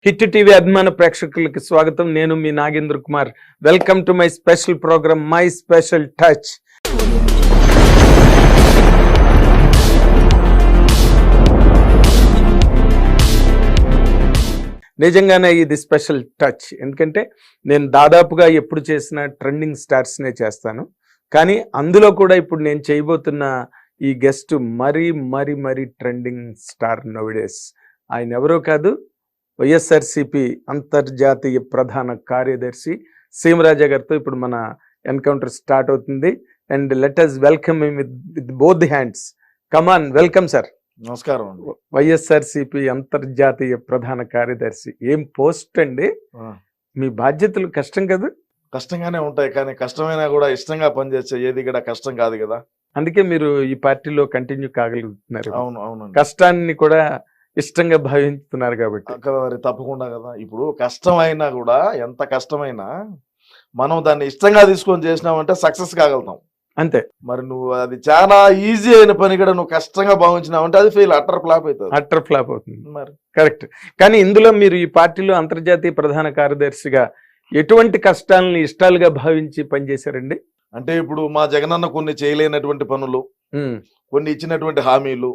Hit TV అభిమాన ప్రేక్షకులకి స్వాగతం. నేను మీ Nagendra Kumar. Welcome to my special program my special touch. నిజంగానే ఇది స్పెషల్ టచ్, ఎందుకంటే నేను దాదాపుగా ఎప్పుడు చేసిన ట్రెండింగ్ స్టార్స్నే చేస్తాను, కానీ అందులో కూడా ఇప్పుడు నేను చేయబోతున్న ఈ గెస్ట్ మరీ మరీ మరీ ట్రెండింగ్ స్టార్ నౌడేస్. ఆయన ఎవరో కాదు, వైఎస్ఆర్సిపి అంతర్జాతీయ ప్రధాన కార్యదర్శి సీమరాజా గారితో ఇప్పుడు మన ఎన్కౌంటర్ స్టార్ట్ అవుతుంది. And let us welcome him with both the hands. Come on, welcome sir. నమస్కారం. వైఎస్ఆర్సిపి అంతర్జాతీయ ప్రధాన కార్యదర్శి, ఏం పోస్ట్ అండి. మీ బాధ్యతలు కష్టం కదా? కష్టంగానే ఉంటాయి, కానీ కష్టమైనా కూడా ఇష్టంగా పనిచేసే ఏది కూడా కష్టం కాదు కదా. అందుకే మీరు ఈ పార్టీలో కంటిన్యూ కాగలుగుతున్నారు. అవును అవును, కష్టాన్ని కూడా ఇష్టంగా భావిస్తున్నారు కాబట్టి. మరి తప్పకుండా కదా. ఇప్పుడు కష్టమైనా కూడా, ఎంత కష్టమైనా మనం దాన్ని ఇష్టంగా తీసుకొని చేసినామంటే సక్సెస్ కాగలుగుతాం అంతే. మరి నువ్వు అది చాలా ఈజీ అయిన పని కూడా నువ్వు కష్టంగా భావించినావంటే అది ఫెయిల్, అట్టర్ ఫ్లాప్ అవుతుంది. అట్టర్ ఫ్లాప్ అవుతుంది. మరి కరెక్ట్. కానీ ఇందులో మీరు ఈ పార్టీలో అంతర్జాతీయ ప్రధాన కార్యదర్శిగా ఎటువంటి కష్టాలని ఇష్టాలుగా భావించి పనిచేశారండి? అంటే ఇప్పుడు మా జగనన్న కొన్ని చేయలేనటువంటి పనులు, కొన్ని ఇచ్చినటువంటి హామీలు,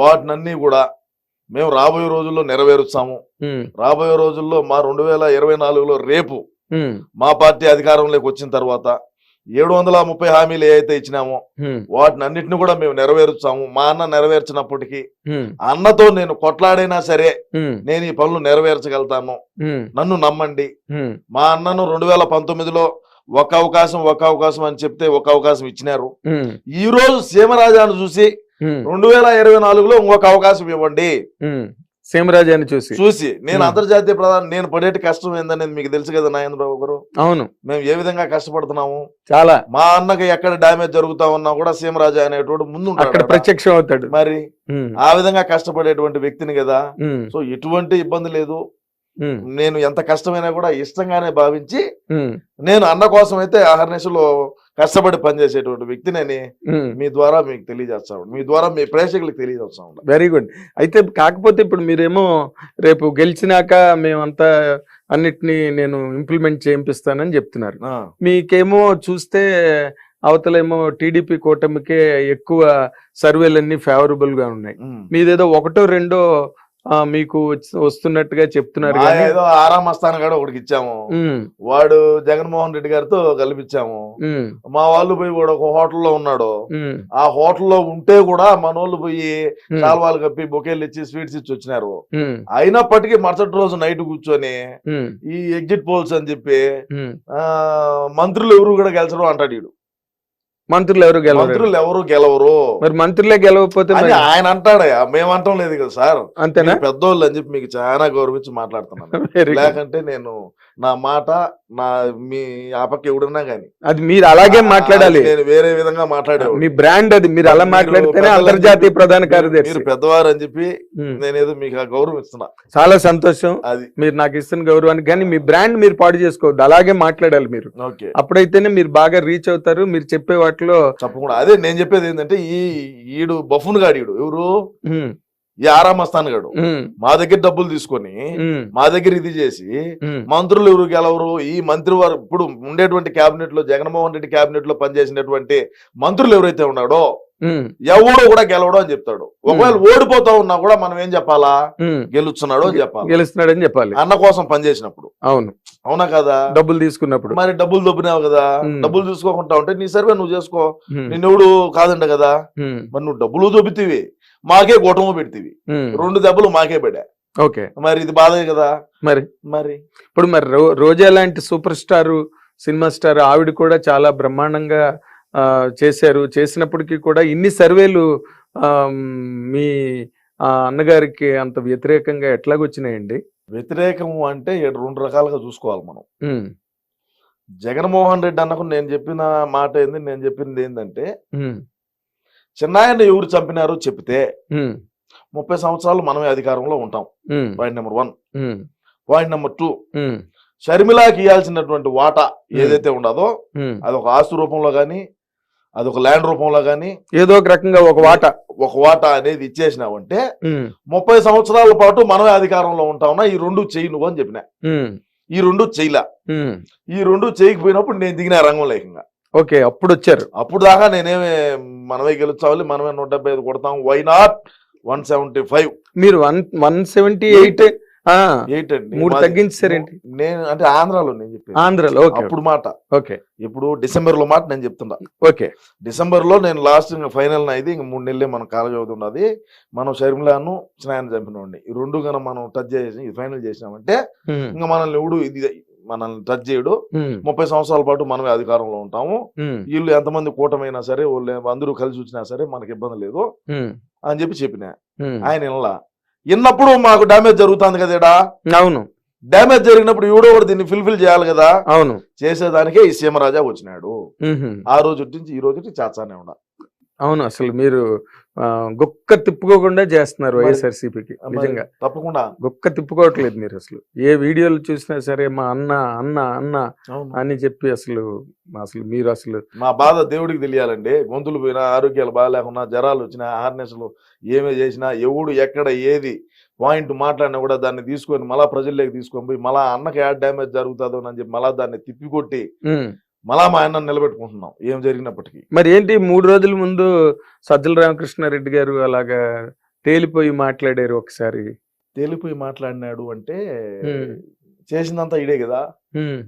వాటినన్నీ కూడా మేము రాబోయే రోజుల్లో నెరవేరుస్తాము. రాబోయే రోజుల్లో మా 2024లో రేపు మా పార్టీ అధికారంలోకి వచ్చిన తర్వాత 730 హామీలు ఏవైతే ఇచ్చినామో వాటిని అన్నిటిని కూడా మేము నెరవేరుస్తాము. మా అన్న నెరవేర్చినప్పటికీ అన్నతో నేను కొట్లాడైనా సరే నేను ఈ పనులు నెరవేర్చగలుగుతాను, నన్ను నమ్మండి. మా అన్నను 2019లో ఒక అవకాశం అని చెప్తే ఒక అవకాశం ఇచ్చినారు. ఈ రోజు సీమరాజాను చూసి 2024లో ఇంకొక అవకాశం ఇవ్వండి. సీమరాజాని చూసి నేను అంతర్జాతీయ ప్రధాని, నేను పడేటి కష్టం ఏందనేది మీకు తెలుసు కదా నాగేంద్ర బాబు గారు. అవును, మేము ఏ విధంగా కష్టపడుతున్నాము. చాలా. మా అన్నకి ఎక్కడ డ్యామేజ్ జరుగుతా ఉన్నా కూడా సీమరాజా అనేటువంటి ముందు ప్రత్యక్షం అవుతాడు. మరి ఆ విధంగా కష్టపడేటువంటి వ్యక్తిని కదా. సో ఎటువంటి ఇబ్బంది లేదు. నేను ఎంత కష్టమైనా కూడా ఇష్టంగానే భావించి నేను అన్న కోసం అయితే ఆహర్నిశలో కష్టపడి పనిచేసేటువంటి వ్యక్తిని మీ ద్వారా మీకు తెలియజేస్తాను, మీ ద్వారా మీ ప్రేక్షకులకు తెలియజేస్తాను. Very good. అయితే కాకపోతే ఇప్పుడు మీరేమో రేపు గెలిచినాక మేమంతా అన్నిటినీ నేను ఇంప్లిమెంట్ చేయిస్తానని చెప్తున్నారు. మీకేమో చూస్తే అవతలేమో టీడీపీ కూటమికే ఎక్కువ సర్వేలన్నీ ఫేవరబుల్ గా ఉన్నాయి. మీదేదో ఒకటో రెండో మీకు వస్తున్నట్టుగా చెప్తున్నారు. ఏదో ఆరామ స్థానం కూడా ఒకటికి ఇచ్చాము, వాడు జగన్మోహన్ రెడ్డి గారితో కల్పించాము. మా వాళ్ళు పోయి కూడా ఒక హోటల్లో ఉన్నాడు, ఆ హోటల్లో ఉంటే కూడా మనోళ్ళు పోయి చాలవాళ్ళు కప్పి బొకేలు ఇచ్చి స్వీట్స్ ఇచ్చి వచ్చినారు. అయినప్పటికీ మరుసటి రోజు నైట్ కూర్చొని ఈ ఎగ్జిట్ పోల్స్ అని చెప్పి మంత్రులు ఎవరు కూడా గెలిచరు అంటాడు వీడు. మంత్రులు ఎవరు గెలవరు. మరి మంత్రులే గెలవకపోతే ఆయన అంటాడయా, మేమంటాం లేదు కదా సార్. అంతేనా? పెద్దోళ్ళు అని చెప్పి మీకు చాలా గౌరవించి మాట్లాడుతున్నాను. లేకంటే నేను నా మాట మీ ఆపక్క ఎవడున్నా గానీ అది మీరు అలాగే మాట్లాడాలి. నేను వేరే విధంగా మాట్లాడేవాడు. మీ బ్రాండ్ అది, మీరు అలా మాట్లాడితేనే అంతర్జాతీయ ప్రధాన కార్యదర్శి. మీరు పెద్దవారు అని చెప్పి నేనేదో మీకు గౌరవం ఇస్తున్నా. చాలా సంతోషం. అది మీరు నాకు ఇస్తున్న గౌరవానికి. కానీ మీ బ్రాండ్ మీరు పాడు చేసుకోవద్దు, అలాగే మాట్లాడాలి మీరు. అప్పుడైతేనే మీరు బాగా రీచ్ అవుతారు. మీరు చెప్పే వాటిలో తప్పకుండా అదే నేను చెప్పేది ఏంటంటే, ఈడు బఫున్ గాడు, ఎవరు ఈ ఆరామస్థాన్ గాడు మా దగ్గర డబ్బులు తీసుకొని మా దగ్గర ఇది చేసి మంత్రులు ఎవరు గెలవరు. ఈ మంత్రి వారు ఇప్పుడు ఉండేటువంటి కేబినెట్ లో, జగన్మోహన్ రెడ్డి కేబినెట్ లో పనిచేసినటువంటి మంత్రులు ఎవరైతే ఉన్నాడో ఎవడో కూడా గెలవడం అని చెప్తాడు. ఒకవేళ ఓడిపోతా ఉన్నా కూడా మనం ఏం చెప్పాలా, గెలుస్తున్నాడు అని చెప్పాలి, గెలుస్తున్నాడని చెప్పాలి. అన్న కోసం పనిచేసినప్పుడు. అవునా కదా? డబ్బులు తీసుకున్నప్పుడు మరి డబ్బులు దొబ్బినావు కదా, డబ్బులు తీసుకోకుండా ఉంటే నీ సర్వే నువ్వు చేసుకో, నిన్నెవడు కాదంట కదా. మరి నువ్వు డబ్బులు దొబ్బితీవి, మాకే గోటము పెడితీవి, 2 దెబ్బలు మాకే పడా. ఓకే, మరి ఇది బాధే కదా. మరి ఇప్పుడు మరి రోజా లాంటి సూపర్ స్టార్, సినిమా స్టార్ ఆవిడ కూడా చాలా బ్రహ్మాండంగా చేశారు. చేసినప్పటికీ కూడా ఇన్ని సర్వేలు మీ అన్నగారికి అంత వ్యతిరేకంగా ఎట్లాగొచ్చినాయండి? వ్యతిరేకం అంటే 2 రకాలుగా చూసుకోవాలి మనం. జగన్మోహన్ రెడ్డి అన్నకు నేను చెప్పిన మాట ఏంది, నేను చెప్పింది ఏంటంటే, చిన్నాయన ఎవరు చంపినారో చెప్తే 30 సంవత్సరాలు మనమే అధికారంలో ఉంటాం. Point number 1. పాయింట్ నెంబర్ 2, షర్మిలాకి ఇవ్వాల్సినటువంటి వాటా ఏదైతే ఉండదో అది ఒక ఆస్తి రూపంలో గాని, అది ఒక ల్యాండ్ రూపంలో కానీ ఏదో ఒక రకంగా ఒక వాటా అనేది ఇచ్చేసినావంటే ఉమ్, 30 సంవత్సరాల పాటు మనమే అధికారంలో ఉంటామన్నా ఈ రెండు చెయ్యి నువ్వు అని చెప్పిన. ఉమ్, ఈ రెండు చెయ్యిలా. ఉమ్. ఈ రెండు చేయకపోయినప్పుడు నేను దిగిన రంగం లేకంగా. ఓకే, అప్పుడు వచ్చారు. అప్పుడు దాకా నేనేమి మనమే గెలుచాలి, మనమే 175 కొడతాం, వై నాట్ 175. మీరు 178 ఎయిట్ అండి. 3 తగ్గించారేంటి? నేను అంటే ఆంధ్రాలో నేను చెప్పాను, ఆంధ్రలో. ఓకే, అప్పుడు మాట. ఓకే, ఇప్పుడు డిసెంబర్ లో మాట నేను చెప్తున్నా. ఓకే. డిసెంబర్ లో నేను లాస్ట్ ఫైనల్ ఇది ఇంక 3 నెలలే మన కాలేజ్ అవుతున్నది. మనం షర్మిలాను స్నానం చంపినోడిని ఈ రెండు కన్నా మనం టచ్ చేసి ఇది ఫైనల్ చేసినామంటే ఉమ్, ఇంకా మనల్ని ఎవడు ఇది మనల్ని టచ్ చేయడు. ఉమ్, 30 సంవత్సరాల పాటు మనమే అధికారంలో ఉంటాము. ఉమ్, వీళ్ళు ఎంతమంది కూటమైనా సరే, వాళ్ళు అందరూ కలిసి వచ్చినా సరే మనకి ఇబ్బంది లేదు ఉమ్, అని చెప్పిన. ఉమ్. ఆయన ఇలా విన్నప్పుడు మాకు డ్యామేజ్ జరుగుతుంది కదేడా. అవును, డ్యామేజ్ జరిగినప్పుడు ఎవడో ఒకటి దీన్ని ఫుల్ఫిల్ చేయాలి కదా. అవును. చేసేదానికే ఈ సీమరాజా వచ్చినాడు. ఉహు. ఆ రోజు నుంచి ఈ రోజు చేస్తానే ఉన్నా. అవును, అసలు మీరు గుక్క తిప్పుకోకుండా చేస్తున్నారు మరి- వైఎస్ఆర్సీపీకి. నిజంగా తప్పకుండా. గుక్క తిప్పుకోవట్లేదు మీరు. అసలు ఏ వీడియోలు చూసినా సరే మా అన్న అన్న అన్న అవును. అని చెప్పి అసలు మీరు అసలు మా బాధ దేవుడికి తెలియాలండి. గొంతులు పోయినా, ఆరోగ్యాలు బాగాలేకున్నా, జ్వరాలు వచ్చినా, హార్నెస్లు ఏమే చేసినా, ఎవడు ఎక్కడ ఏది పాయింట్ మాట్లాడినా కూడా దాన్ని తీసుకొని మళ్ళా ప్రజల్లోకి తీసుకొని పోయి మళ్ళా అన్నకి యాడ్ డ్యామేజ్ జరుగుతుందో అని చెప్పి మళ్ళా దాన్ని తిప్పికొట్టి ఉమ్. మళ్ళా మా అన్న నిలబెట్టుకుంటున్నాం ఏం జరిగినప్పటికీ. మరి ఏంటి 3 రోజుల ముందు సజ్జల రామకృష్ణారెడ్డి గారు అలాగా తేలిపోయి మాట్లాడారు ఒకసారి. తేలిపోయి మాట్లాడినాడు అంటే ఉమ్. చేసిందంతా ఇడే కదా. ఉమ్.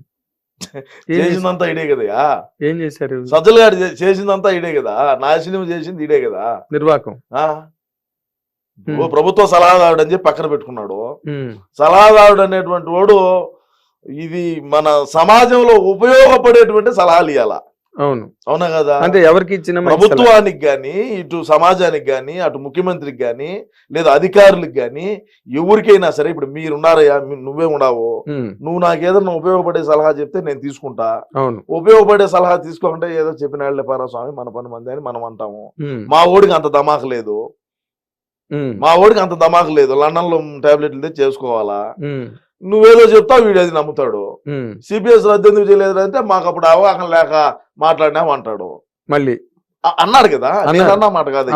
చేసిందంతా ఇడే కదా. ఏం చేశారు? సజ్జల గారు చేసిందంతా ఇడే కదా. నాశనం చేసింది ఇడే కదా. నిర్వాకం. ఓ ప్రభుత్వ సలహాదారుడు అని చెప్పి పక్కన పెట్టుకున్నాడు. ఉమ్. సలహాదారుడు అనేటువంటి వాడు ఇది మన సమాజంలో ఉపయోగపడేటువంటి సలహాలు ఇవ్వాల. అవును, అవునా కదా. అంటే ఎవరికి ఇచ్చిన ప్రభుత్వానికి గాని, ఇటు సమాజానికి గాని, అటు ముఖ్యమంత్రికి గాని, లేదా అధికారులకు గాని, ఎవరికైనా సరే. ఇప్పుడు మీరున్నారయ్యా, నువ్వే ఉన్నావు, నువ్వు నాకు ఏదైనా ఉపయోగపడే సలహా చెప్తే నేను తీసుకుంటా. అవును, ఉపయోగపడే సలహా తీసుకోకుండా ఏదో చెప్పిన వాళ్ళే పారా స్వామి మన పని మంది అని మనం అంటాము. మా ఓడికి అంత దమాకు లేదు. మా ఓడికి అంత దమాకు లేదు. లండన్ లో టాబ్లెట్లు తెచ్చి చేసుకోవాలా. నువ్వేదో చెప్తావు, వీడు అది నమ్ముతాడు. సిపిఎస్ రద్దు ఎందుకు చేయలేదు అంటే మాకు అప్పుడు అవగాహన లేక మాట్లాడినాము అంటాడు. మళ్ళీ అన్నాడు కదా. నేనన్నా మాట కాదు,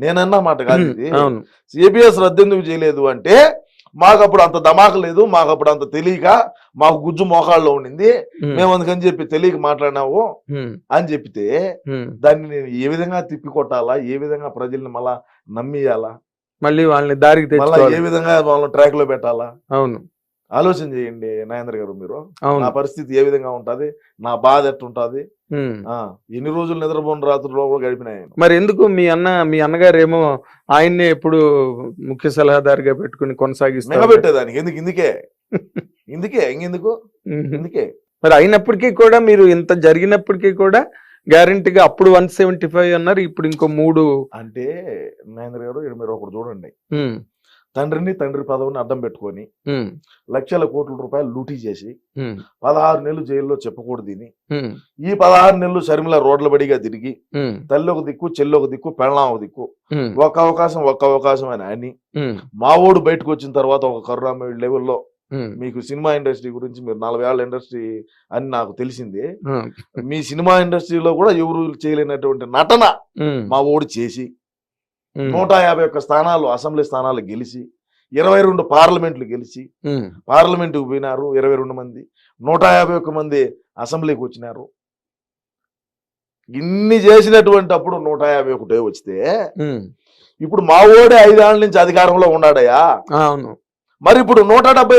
నేనన్నా మాట కాదు ఇది. సిపిఎస్ రద్దు ఎందుకు చేయలేదు అంటే మాకు అప్పుడు అంత దమాక లేదు, మాకు అప్పుడు అంత తెలియక, మాకు గుజ్జు మోకాళ్ళలో ఉండింది, మేము అందుకని చెప్పి తెలియక మాట్లాడినావు అని చెప్పితే దాన్ని నేను ఏ విధంగా తిప్పి కొట్టాలా, ఏ విధంగా ప్రజల్ని మళ్ళా నమ్మియాలా, మళ్ళీ వాళ్ళని దారికి మళ్ళా ఏ విధంగా వాళ్ళని ట్రాక్ లో పెట్టాలా. అవును, ఆలోచన చేయండి నాగేంద్ర గారు మీరు. నా పరిస్థితి ఏ విధంగా ఉంటది, నా బాధ ఎట్టుంటది, ఎన్ని రోజులు నిద్రపోని రాత్రుల్లో కూడా గడిపినాయి. మరి ఎందుకు మీ అన్నగారు ఏమో ఆయన్నే ఎప్పుడు ముఖ్య సలహాదారుగా పెట్టుకుని కొనసాగిస్తారు పెట్టేదానికి ఇందుకే మరి అయినప్పటికీ కూడా మీరు ఇంత జరిగినప్పటికీ కూడా గ్యారంటీగా అప్పుడు 175 అన్నారు, ఇప్పుడు ఇంకో 3 అంటే. నాగేంద్ర గారు మీరు ఒకటి చూడండి, తండ్రి పదవిని అడ్డం పెట్టుకొని లక్షల కోట్ల రూపాయలు లూటీ చేసి 16 నెలలు జైల్లో చెప్పకూడదు దీని. ఈ 16 నెలలు షర్మిల రోడ్ల బడిగా తిరిగి తల్లి ఒక దిక్కు, చెల్లి ఒక దిక్కు, పెళ్ళాం ఒక దిక్కు, ఒక్క అవకాశం అని మా ఓడు బయటకు వచ్చిన తర్వాత ఒక కరుణామయుడు లెవెల్లో మీకు సినిమా ఇండస్ట్రీ గురించి, మీరు 40 ఏళ్ల ఇండస్ట్రీ అని నాకు తెలిసింది. మీ సినిమా ఇండస్ట్రీలో కూడా ఎవరు చేయలేనటువంటి నటన మా ఓడి చేసి 151 స్థానాలు అసెంబ్లీ స్థానాలు గెలిచి 22 పార్లమెంట్లు గెలిచి పార్లమెంటుకు పోయినారు 22 మంది, 151 మంది అసెంబ్లీకి వచ్చినారు. ఇన్ని చేసినటువంటి అప్పుడు 151 వస్తే ఇప్పుడు మా ఓడే 5 ఏళ్ల నుంచి అధికారంలో ఉన్నాడయ్యా. మరి ఇప్పుడు 175